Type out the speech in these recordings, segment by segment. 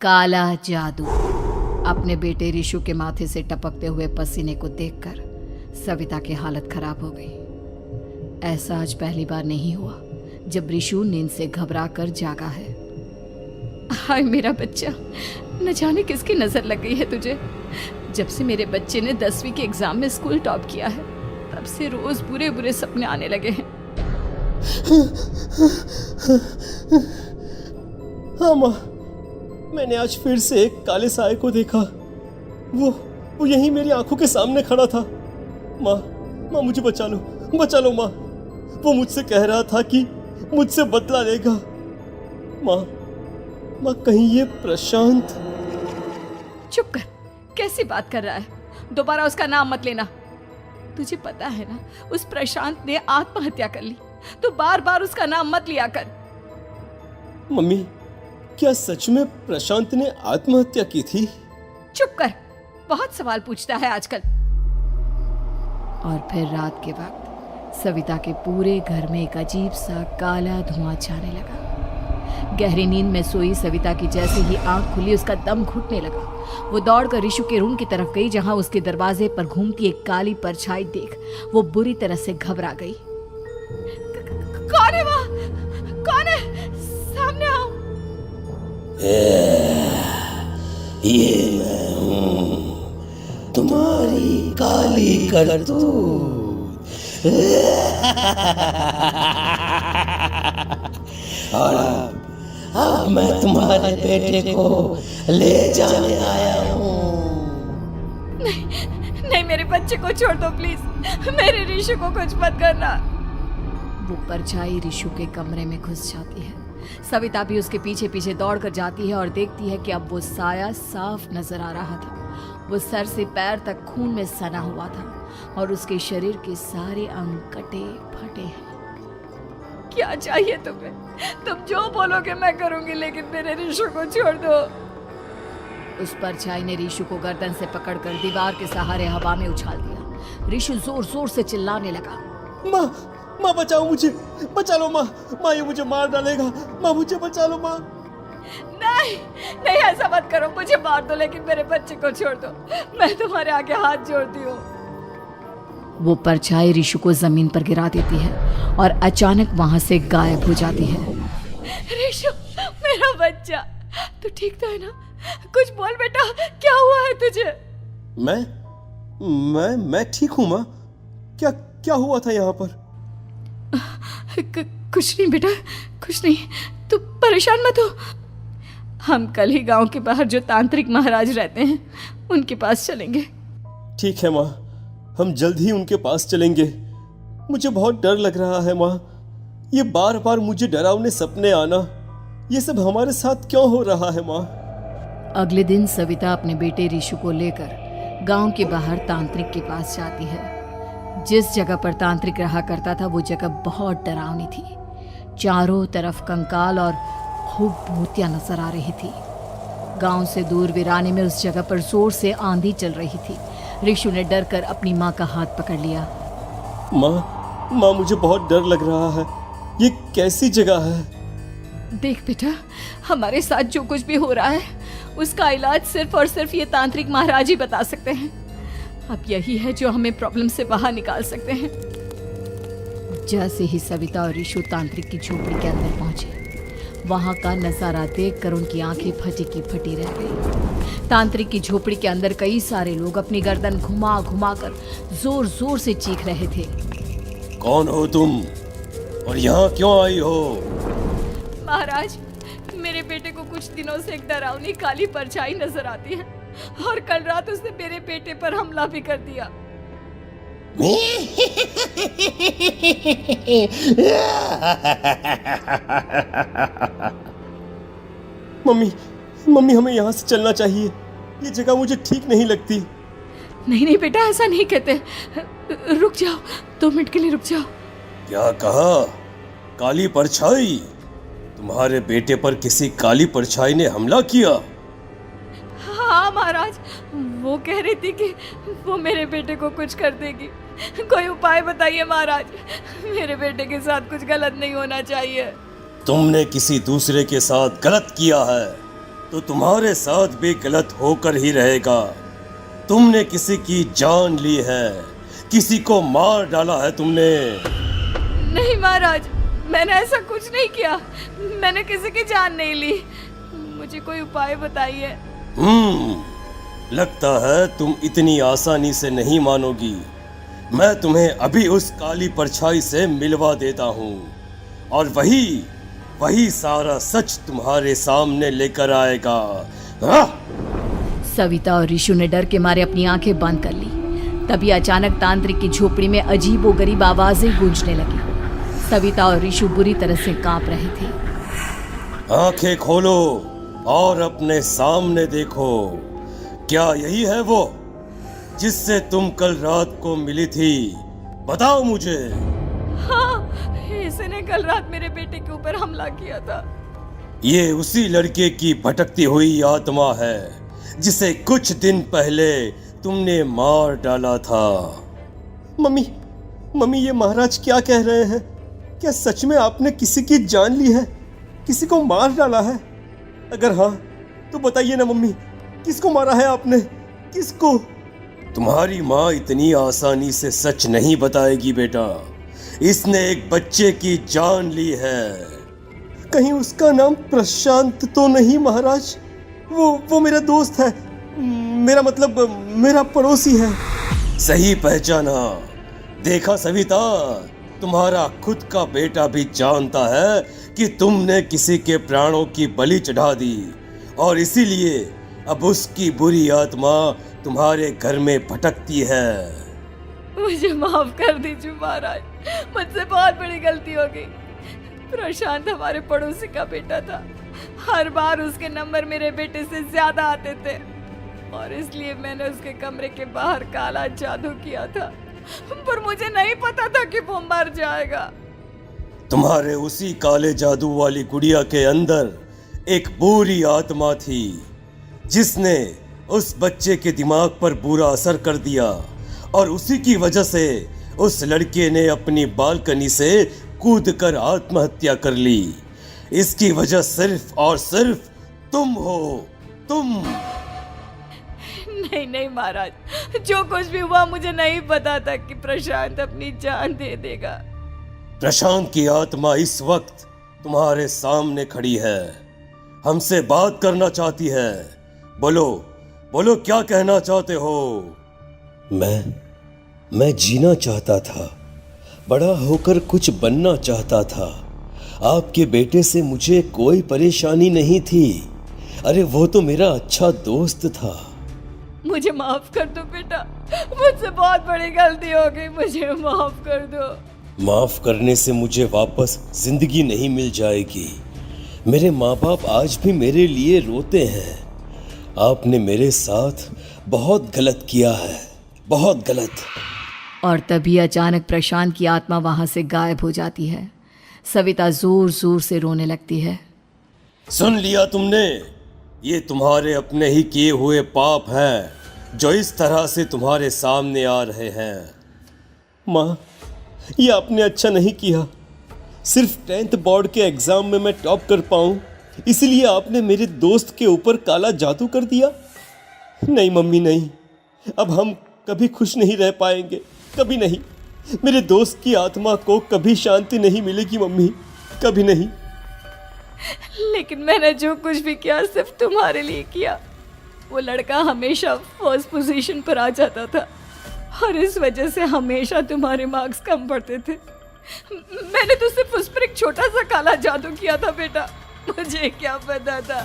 काला जादू। अपने बेटे रिशु के माथे से टपकते हुए पसीने को देखकर सविता की हालत खराब हो गई। ऐसा आज पहली बार नहीं हुआ जब रिशु नींद से घबरा कर जागा है। हाय मेरा बच्चा, न जाने किसकी नजर लग गई है तुझे। जब से मेरे बच्चे ने 10वीं के एग्जाम में स्कूल टॉप किया है तब से रोज बुरे बुरे सपने आने लगे हैं। हाँ माँ, मैंने आज फिर से एक काले साए को देखा। वो यहीं मेरी आंखों के सामने खड़ा था। माँ मुझे बचा लो माँ। वो मुझसे कह रहा था कि मुझसे बदला लेगा। माँ कहीं ये प्रशांत। चुप कर, कैसी बात कर रहा है? दोबारा उसका नाम मत लेना। तुझे पता है ना, उस प्रशांत ने आत्महत्या कर ली। तो बार बार उसका नाम मत लिया कर। मम्मी, क्या सच में प्रशांत ने आत्महत्या की थी? चुप कर, बहुत सवाल पूछता है आजकल। और फिर रात के वक्त सविता के पूरे घर में एक अजीब सा काला धुआं छाने लगा। गहरी नींद में सोई सविता की जैसे ही आंख खुली उसका दम घुटने लगा। वो दौड़कर रिशु के रूम की तरफ गई जहां उसके दरवाजे पर घूमती एक काली परछाई देख वो बुरी तरह से घबरा गई। कौन है वहाँ? कौन है? सामने आओ। ये मैं हूँ, तुम्हारी काली करतूत। और अब मैं तुम्हारे बेटे को ले जाने आया हूँ। नहीं, मेरे बच्चे को छोड़ दो प्लीज। मेरे रिशु को कुछ मत करना। वो परछाई रिशु के कमरे में घुस जाती है। सविता भी उसके पीछे पीछे दौड़कर जाती है और देखती है कि अब वो साया साफ नजर आ रहा था। वो सर से पैर तक खून में सना हुआ था और उसके शरीर के सारे अंग कटे फटे हैं। क्या चाहिए तुम्हें? तुम जो बोलोगे मैं करूंगी, लेकिन मेरे रिशु को छोड़ दो। उस परछाई ने रिशु को गर्दन से पकड़कर दीवार के सहारे हवा में उछाल दिया। रिशु जोर जोर से चिल्लाने लगा। माँ बचाओ मुझे, बचा लो माँ। ये मुझे मार डालेगा। माँ मुझे बचा लो माँ। नहीं ऐसा मत करो। मुझे मार दो लेकिन मेरे बच्चे को छोड़ दो। मैं तुम्हारे आगे हाथ जोड़ती हूँ। वो परछाई रिशु को जमीन पर गिरा देती है और अचानक वहां से गायब हो जाती है। रिशु, मेरा बच्चा, तू ठीक तो है ना? कुछ बोल बेटा, क्या हुआ है तुझे? मैं ठीक हूँ माँ। क्या हुआ था यहाँ पर? कुछ नहीं बेटा, कुछ नहीं। तू परेशान मत हो। हम कल ही गांव के बाहर जो तांत्रिक महाराज रहते हैं उनके पास चलेंगे। ठीक है माँ, हम जल्द ही उनके पास चलेंगे। मुझे बहुत डर लग रहा है माँ। ये बार बार मुझे डरावने सपने आना, ये सब हमारे साथ क्यों हो रहा है माँ? अगले दिन सविता अपने बेटे रिशु को लेकर गांव के बाहर तांत्रिक के पास जाती है। जिस जगह पर तांत्रिक रहा करता था वो जगह बहुत डरावनी थी। चारों तरफ कंकाल और खूब भूतियां नजर आ रही थी। गांव से दूर वीराने में उस जगह पर जोर से आंधी चल रही थी। रिशु ने डर कर अपनी माँ का हाथ पकड़ लिया। माँ मुझे बहुत डर लग रहा है। ये कैसी जगह है? देख बेटा, हमारे साथ जो कुछ भी हो रहा है उसका इलाज सिर्फ और सिर्फ ये तांत्रिक महाराज ही बता सकते हैं। अब यही है जो हमें प्रॉब्लम से बाहर निकाल सकते हैं। जैसे ही सविता और रिशु तांत्रिक की झोपड़ी के अंदर पहुंचे, वहां का नजारा देखकर उनकी आंखें फटी की फटी रह गई। तांत्रिक की झोपड़ी के अंदर कई सारे लोग अपनी गर्दन घुमा घुमा कर जोर जोर से चीख रहे थे। कौन हो तुम और यहाँ क्यों आई हो? महाराज, मेरे बेटे को कुछ दिनों से एक डरावनी काली परछाई नजर आती है और कल रात उसने मेरे बेटे पर हमला भी कर दिया। मम्मी हमें यहाँ से चलना चाहिए। ये जगह मुझे ठीक नहीं लगती। नहीं बेटा, ऐसा नहीं कहते। रुक जाओ, 2 मिनट के लिए रुक जाओ। क्या कहा? काली परछाई? तुम्हारे बेटे पर किसी काली परछाई ने हमला किया? हाँ महाराज, वो कह रही थी कि वो मेरे बेटे को कुछ कर देगी। कोई उपाय बताइए महाराज, मेरे बेटे के साथ कुछ गलत नहीं होना चाहिए। तुमने किसी दूसरे के साथ गलत किया है। तो तुम्हारे साथ भी गलत होकर ही रहेगा। तुमने किसी की जान ली है, किसी को मार डाला है तुमने। नहीं महाराज, मैंने ऐसा कुछ नहीं किया। मैंने किसी की जान नहीं ली। मुझे कोई उपाय बताइए। लगता है तुम इतनी आसानी से नहीं मानोगी। मैं तुम्हें अभी उस काली परछाई से मिलवा देता हूँ और वही सारा सच तुम्हारे सामने लेकर आएगा। हाँ? सविता और ऋषु ने डर के मारे अपनी आंखें बंद कर ली। तभी अचानक तांत्रिक की झोपड़ी में अजीबोगरीब आवाजें गूंजने लगी। सविता और ऋषु बुरी तरह से कांप रहे थे। आंखें खोलो और अपने सामने देखो। क्या यही है वो जिससे तुम कल रात को मिली थी? बताओ मुझे। हाँ, इसने कल रात मेरे बेटे के ऊपर हमला किया था। ये उसी लड़के की भटकती हुई आत्मा है जिसे कुछ दिन पहले तुमने मार डाला था। मम्मी ये महाराज क्या कह रहे हैं? क्या सच में आपने किसी की जान ली है, किसी को मार डाला है? अगर हाँ तो बताइए ना मम्मी, किसको मारा है आपने? किसको? तुम्हारी माँ इतनी आसानी से सच नहीं बताएगी बेटा। इसने एक बच्चे की जान ली है। कहीं उसका नाम प्रशांत तो नहीं महाराज? वो मेरा दोस्त है, मेरा मतलब मेरा पड़ोसी है। सही पहचाना। देखा सविता, तुम्हारा खुद का बेटा भी जानता है कि तुमने किसी के प्राणों की बलि चढ़ा दी और इसीलिए अब उसकी बुरी आत्मा तुम्हारे घर में भटकती है। मुझे माफ कर दीजिए महाराज, मुझसे बहुत बड़ी गलती हो गई। प्रशांत हमारे पड़ोसी का बेटा था। हर बार उसके नंबर मेरे बेटे से ज्यादा आते थे और इसलिए मैंने उसके कमरे के बाहर काला जादू किया था, पर मुझे नहीं पता था कि वो मर जाएगा। तुम्हारे उसी काले जादू वाली गुड़िया के अंदर एक बुरी आत्मा थी जिसने उस बच्चे के दिमाग पर बुरा असर कर दिया और उसी की वजह से उस लड़के ने अपनी बालकनी से कूदकर आत्महत्या कर ली। इसकी वजह सिर्फ और सिर्फ तुम हो, तुम। नहीं महाराज, जो कुछ भी हुआ मुझे नहीं पता था कि प्रशांत अपनी जान दे देगा। प्रशांत की आत्मा इस वक्त तुम्हारे सामने खड़ी है, हमसे बात करना चाहती है। बोलो क्या कहना चाहते हो? मैं जीना चाहता था, बड़ा होकर कुछ बनना चाहता था। आपके बेटे से मुझे कोई परेशानी नहीं थी। अरे वो तो मेरा अच्छा दोस्त था। मुझे माफ कर दो बेटा, मुझसे बहुत बड़ी गलती हो गई, मुझे माफ कर दो। माफ करने से मुझे वापस जिंदगी नहीं मिल जाएगी। मेरे माँ बाप आज भी मेरे लिए रोते हैं। आपने मेरे साथ बहुत गलत किया है, बहुत गलत। और तभी अचानक प्रशांत की आत्मा वहां से गायब हो जाती है। सविता जोर जोर से रोने लगती है। सुन लिया तुमने? ये तुम्हारे अपने ही किए हुए पाप हैं जो इस तरह से तुम्हारे सामने आ रहे हैं। माँ, ये आपने अच्छा नहीं किया। सिर्फ 10th बोर्ड के एग्जाम में मैं टॉप कर पाऊँ इसलिए आपने मेरे दोस्त के ऊपर काला जादू कर दिया। नहीं मम्मी नहीं, अब हम कभी खुश नहीं रह पाएंगे, कभी नहीं। मेरे दोस्त की आत्मा को कभी शांति नहीं मिलेगी मम्मी, कभी नहीं। लेकिन मैंने जो कुछ भी किया सिर्फ तुम्हारे लिए किया। वो लड़का हमेशा फर्स्ट पोजीशन पर आ जाता था और इस वजह से हमेशा तुम्हारे मार्क्स कम पड़ते थे। मैंने तो सिर्फ उस पर एक छोटा सा काला जादू किया था बेटा। मुझे क्या पता था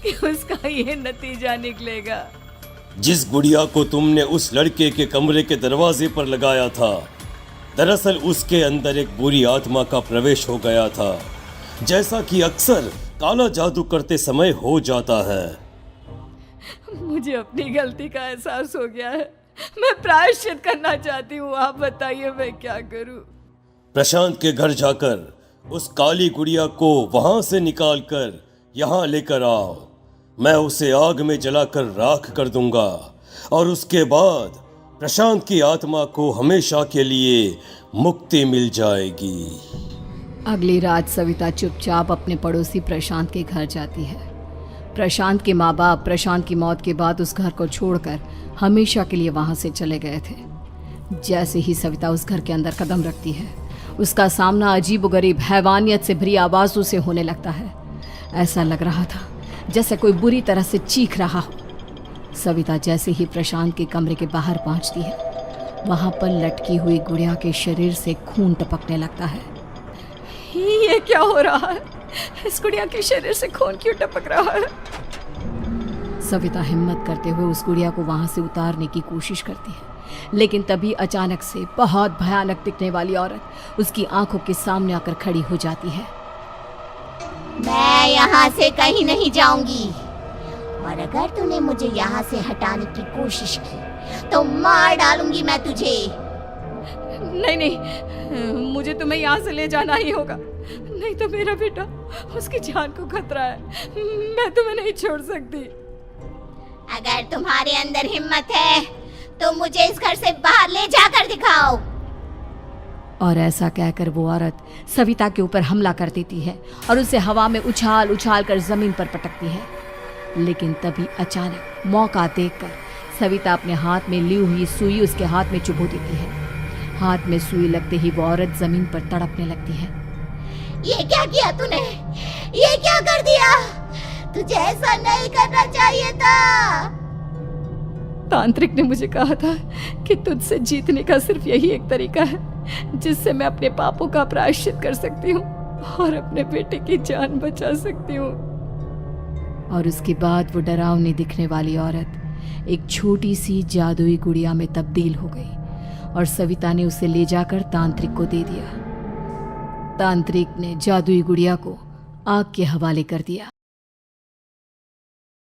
कि उसका ये नतीजा निकलेगा। जिस गुड़िया को तुमने उस लड़के के कमरे के दरवाजे पर लगाया था, दरअसल उसके अंदर एक बुरी आत्मा का प्रवेश हो गया था, जैसा कि अक्सर काला जादू करते समय हो जाता है। मुझे अपनी गलती का एहसास हो गया है। मैं प्रायश्चित करना चाहती हूँ, आप बताइए मैं क्या करूँ? प्रशांत के घर जाकर उस काली गुड़िया को वहां से निकालकर यहाँ लेकर आओ। मैं उसे आग में जलाकर राख कर दूंगा और उसके बाद प्रशांत की आत्मा को हमेशा के लिए मुक्ति मिल जाएगी। अगली रात सविता चुपचाप अपने पड़ोसी प्रशांत के घर जाती है। प्रशांत के माँ बाप प्रशांत की मौत के बाद उस घर को छोड़कर हमेशा के लिए वहां से चले गए थे। जैसे ही सविता उस घर के अंदर कदम रखती है, उसका सामना अजीबोगरीब हैवानियत से भरी आवाजों से होने लगता है। ऐसा लग रहा था जैसे कोई बुरी तरह से चीख रहा हो। सविता जैसे ही प्रशांत के कमरे के बाहर पहुंचती है, वहां पर लटकी हुई गुड़िया के शरीर से खून टपकने लगता है। ये क्या हो रहा है? इस गुड़िया के शरीर से खून क्यों टपक रहा है? सविता हिम्मत करते हुए उस गुड़िया को वहां से उतारने की कोशिश करती है, लेकिन तभी अचानक से बहुत भयानक दिखने वाली औरत उसकी आंखों के सामने आकर खड़ी हो जाती है। मैं यहाँ से कहीं नहीं जाऊंगी, और अगर तूने मुझे यहाँ से हटाने की कोशिश की तो मार डालूंगी मैं तुझे। नहीं नहीं, मुझे तुम्हें यहाँ से ले जाना ही होगा, नहीं तो मेरा बेटा, उसकी जान को खतरा है। मैं तुम्हें नहीं छोड़ सकती। अगर तुम्हारे अंदर हिम्मत है तो मुझे इस घर से बाहर ले जाकर दिखाओ। और ऐसा कहकर वो औरत सविता के ऊपर हमला कर देती है और उसे हवा में उछाल उछाल कर जमीन पर पटकती है। लेकिन तभी अचानक मौका देखकर सविता अपने हाथ में ली हुई सुई उसके हाथ में चुभो देती है। हाथ में सुई लगते ही वो औरत जमीन पर तड़पने लगती है। ये क्या किया तूने? ये क्या कर दिया? तुझे ऐसा नहीं करना चाहिए था। तांत्रिक ने मुझे कहा था कि तुझसे जीतने का सिर्फ यही एक तरीका है जिससे मैं अपने पापों का प्रायश्चित कर सकती हूँ और अपने बेटे की जान बचा सकती हूँ। और उसके बाद वो डरावनी दिखने वाली औरत एक छोटी सी जादुई गुड़िया में तब्दील हो गई और सविता ने उसे ले जाकर तांत्रिक को दे दिया। तांत्रिक ने जादुई गुड़िया को आग के हवाले कर दिया।